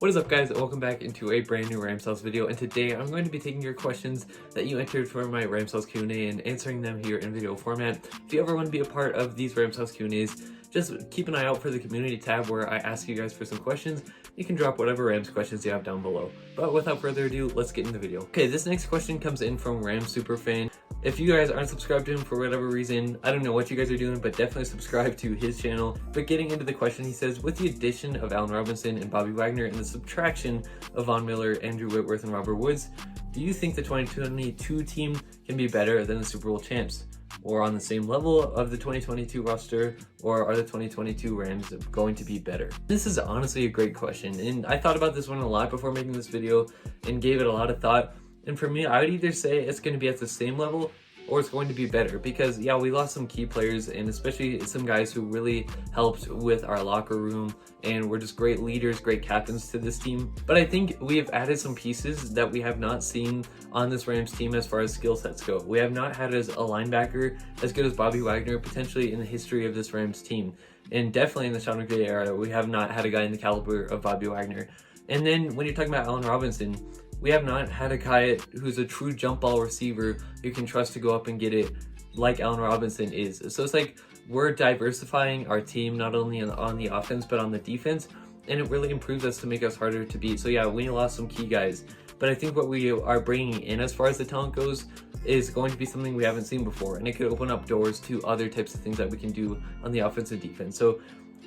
What is up, guys? Welcome back into a brand new Ramsales video, and today I'm going to be taking your questions that you entered for my Ramsales Q&A and answering them here in video format. If you ever want to be a part of these Ramsales Q&As, just keep an eye out for the community tab where I ask you guys for some questions. You can drop whatever Rams questions you have down below. But without further ado, let's get into the video. Okay, this next question comes in from Rams Superfan. If you guys aren't subscribed to him for whatever reason, I don't know what you guys are doing, but definitely subscribe to his channel. But getting into the question, he says, with the addition of Allen Robinson and Bobby Wagner and the subtraction of Von Miller, Andrew Whitworth, and Robert Woods, do you think the 2022 team can be better than the Super Bowl champs? Or on the same level of the 2022 roster, or are the 2022 Rams going to be better? This is honestly a great question, and I thought about this one a lot before making this video and gave it a lot of thought. And for me, I would either say it's going to be at the same level or it's going to be better, because yeah, we lost some key players and especially some guys who really helped with our locker room and were just great leaders, great captains to this team. But I think we have added some pieces that we have not seen on this Rams team as far as skill sets go. We have not had as a linebacker as good as Bobby Wagner potentially in the history of this Rams team. And definitely in the Sean McVay era, we have not had a guy in the caliber of Bobby Wagner. And then when you're talking about Allen Robinson, we have not had a guy who's a true jump ball receiver you can trust to go up and get it like Allen Robinson is. So it's like we're diversifying our team not only on the offense but on the defense, and it really improves us to make us harder to beat. So yeah, we lost some key guys, but I think what we are bringing in as far as the talent goes is going to be something we haven't seen before, and it could open up doors to other types of things that we can do on the offense and defense. So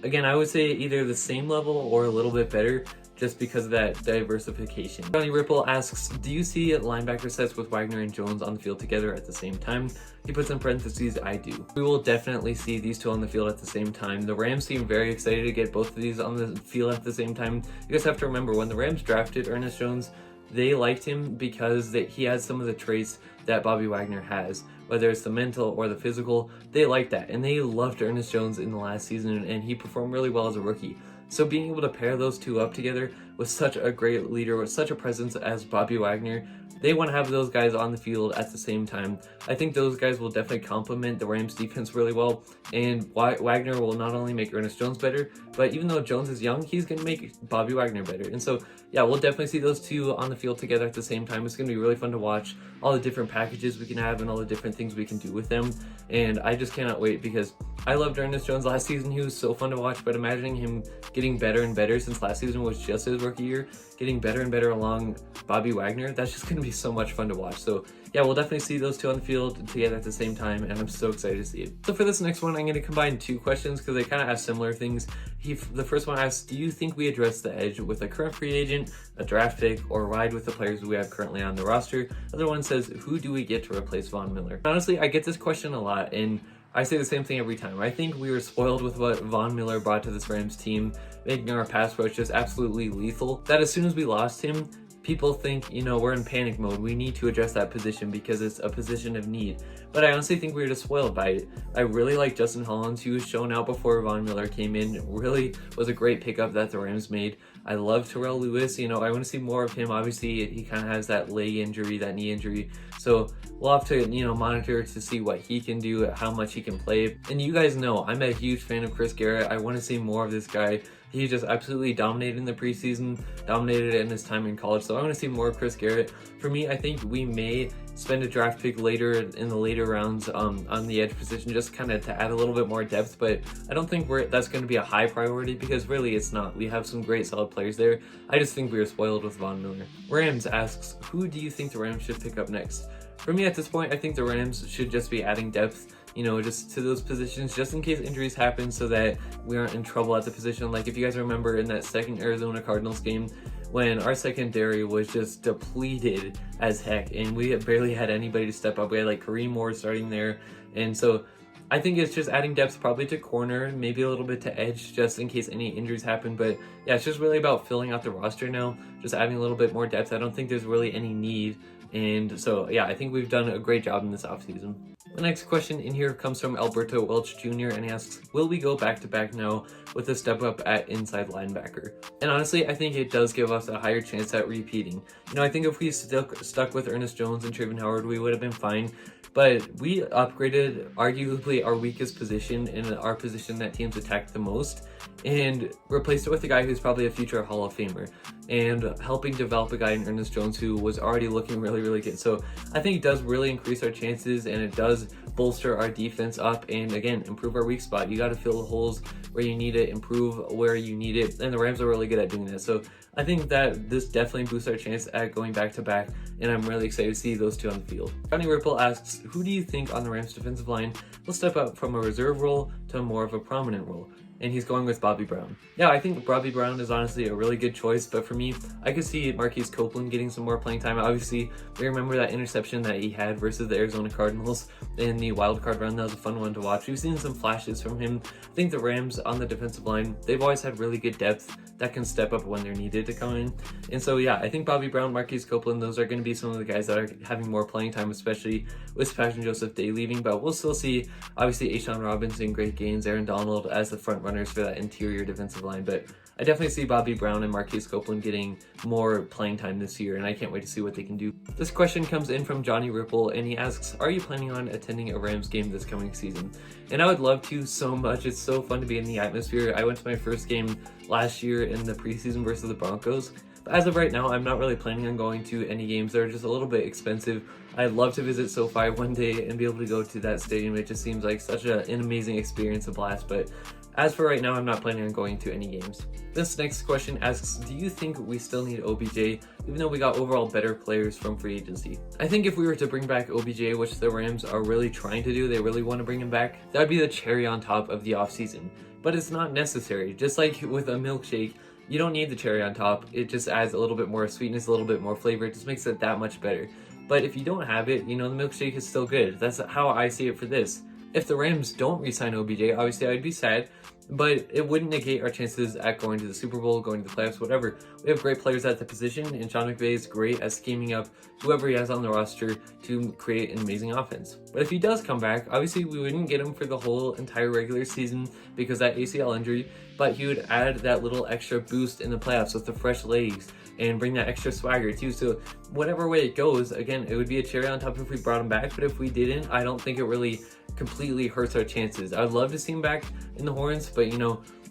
again, I would say either the same level or a little bit better, just because of that diversification. Johnny Ripple asks, do you see linebacker sets with Wagner and Jones on the field together at the same time? He puts in parentheses, I do. We will definitely see these two on the field at the same time. The Rams seem very excited to get both of these on the field at the same time. You guys have to remember, when the Rams drafted Ernest Jones, they liked him because he has some of the traits that Bobby Wagner has, whether it's the mental or the physical. They liked that, and they loved Ernest Jones in the last season, and he performed really well as a rookie. So being able to pair those two up together with such a great leader, with such a presence as Bobby Wagner, they want to have those guys on the field at the same time. I think those guys will definitely complement the Rams defense really well, and Wagner will not only make Ernest Jones better, but even though Jones is young, he's going to make Bobby Wagner better. And so yeah, we'll definitely see those two on the field together at the same time. It's going to be really fun to watch all the different packages we can have and all the different things we can do with them. And I just cannot wait, because I loved Ernest Jones last season. He was so fun to watch, but imagining him getting better and better, since last season was just his rookie year, getting better and better along Bobby Wagner, that's just going to be so much fun to watch. So yeah, we'll definitely see those two on the field together at the same time, and I'm so excited to see it. So for this next one, I'm going to combine two questions because they kind of have similar things. The first one asks, do you think we address the edge with a current free agent, a draft pick, or ride with the players we have currently on the roster? The other one says, who do we get to replace Von Miller? Honestly, I get this question a lot, and I say the same thing every time. I think we were spoiled with what Von Miller brought to this Rams team, making our pass rush just absolutely lethal, that as soon as we lost him, people think, you know, we're in panic mode. We need to address that position because it's a position of need. But I honestly think we were just spoiled by it. I really like Justin Hollins. He was shown out before Von Miller came in. It really was a great pickup that the Rams made. I love Terrell Lewis. You know, I want to see more of him. Obviously, he kind of has that leg injury, that knee injury. So we'll have to, you know, monitor to see what he can do, how much he can play. And you guys know, I'm a huge fan of Chris Garrett. I want to see more of this guy. He just absolutely dominated in the preseason, dominated in his time in college. So I want to see more of Chris Garrett. For me, I think we may spend a draft pick later in the later rounds on the edge position, just kind of to add a little bit more depth. But I don't think that's going to be a high priority, because really it's not. We have some great solid players there. I just think we were spoiled with Von Miller. Rams asks, who do you think the Rams should pick up next? For me at this point, I think the Rams should just be adding depth, you know, just to those positions, just in case injuries happen, so that we aren't in trouble at the position. Like if you guys remember in that second Arizona Cardinals game, when our secondary was just depleted as heck and we barely had anybody to step up. We had like Kareem Moore starting there. And so I think it's just adding depth probably to corner, maybe a little bit to edge, just in case any injuries happen. But yeah, it's just really about filling out the roster now, just adding a little bit more depth. I don't think there's really any need. And so yeah, I think we've done a great job in this offseason. The next question in here comes from Alberto Welch Jr. and he asks, will we go back-to-back now with a step up at inside linebacker? And honestly, I think it does give us a higher chance at repeating. You know, I think if we stuck with Ernest Jones and Trayvon Howard, we would have been fine. But we upgraded arguably our weakest position and our position that teams attacked the most. and replaced it with a guy who's probably a future Hall of Famer, and helping develop a guy in Ernest Jones who was already looking really, really good. So I think it does really increase our chances, and it does bolster our defense up, and again, improve our weak spot. You got to fill the holes where you need it, improve where you need it, and the Rams are really good at doing that. So I think that this definitely boosts our chance at going back to back, and I'm really excited to see those two on the field. Johnny Ripple asks, who do you think on the Rams defensive line will step up from a reserve role to more of a prominent role? And he's going with Bobby Brown. Yeah, I think Bobby Brown is honestly a really good choice, but for me, I could see Marquise Copeland getting some more playing time. Obviously, we remember that interception that he had versus the Arizona Cardinals in the wild card run. That was a fun one to watch. We've seen some flashes from him. I think the Rams on the defensive line, they've always had really good depth that can step up when they're needed to come in. And so, yeah, I think Bobby Brown, Marquise Copeland, those are going to be some of the guys that are having more playing time, especially with Sebastian Joseph Day leaving. But we'll still see, obviously, A'Shawn Robinson, Great Gaines, Aaron Donald as the front runners for that interior defensive line. But I definitely see Bobby Brown and Marquise Copeland getting more playing time this year, and I can't wait to see what they can do. This question comes in from Johnny Ripple, and he asks, are you planning on attending a Rams game this coming season? And I would love to so much. It's so fun to be in the atmosphere. I went to my first game last year in the preseason versus the Broncos. But as of right now, I'm not really planning on going to any games. They're just a little bit expensive. I'd love to visit SoFi one day and be able to go to that stadium. It just seems like such an amazing experience, a blast. But as for right now, I'm not planning on going to any games. This next question asks, do you think we still need OBJ, even though we got overall better players from free agency? I think if we were to bring back OBJ, which the Rams are really trying to do, they really want to bring him back, that would be the cherry on top of the offseason. But it's not necessary. Just like with a milkshake, you don't need the cherry on top. It just adds a little bit more sweetness, a little bit more flavor. It just makes it that much better. But if you don't have it, the milkshake is still good. That's how I see it for this. If the Rams don't re-sign OBJ, obviously I'd be sad, but it wouldn't negate our chances at going to the Super Bowl, going to the playoffs, whatever. We have great players at the position, and Sean McVay is great at scheming up whoever he has on the roster to create an amazing offense. But if he does come back, obviously we wouldn't get him for the whole entire regular season because that ACL injury, but he would add that little extra boost in the playoffs with the fresh legs and bring that extra swagger too. So whatever way it goes, again, it would be a cherry on top if we brought him back, but if we didn't, I don't think it really completely hurts our chances. I'd love to see him back in the Horns, but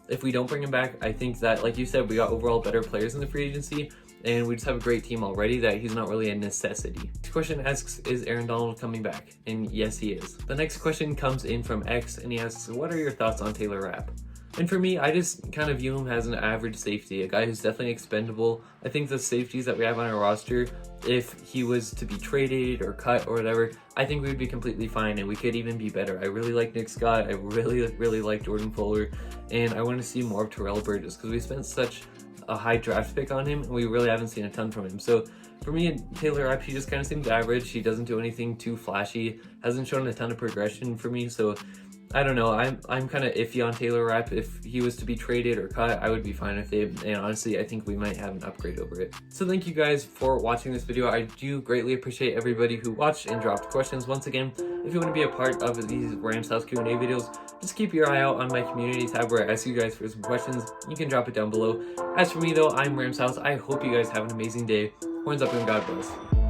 if we don't bring him back, I think that, like you said, we got overall better players in the free agency, and we just have a great team already that he's not really a necessity. This question asks, is Aaron Donald coming back? And yes, he is. The next question comes in from X, and he asks, what are your thoughts on Taylor Rapp? And for me, I just kind of view him as an average safety, a guy who's definitely expendable. I think the safeties that we have on our roster, if he was to be traded or cut or whatever, I think we would be completely fine and we could even be better. I really like Nick Scott. I really like Jordan Fuller. And I want to see more of Terrell Burgess because we spent such a high draft pick on him and we really haven't seen a ton from him. So for me, Taylor Rapp, he just kind of seems average. He doesn't do anything too flashy, hasn't shown a ton of progression for me. So I don't know. I'm kind of iffy on Taylor Rapp. If he was to be traded or cut, I would be fine with it. And honestly, I think we might have an upgrade over it. So thank you guys for watching this video. I do greatly appreciate everybody who watched and dropped questions. Once again, if you want to be a part of these Rams House Q&A videos, just keep your eye out on my community tab where I ask you guys for some questions. You can drop it down below. As for me though, I'm Rams House. I hope you guys have an amazing day. Horns up and God bless.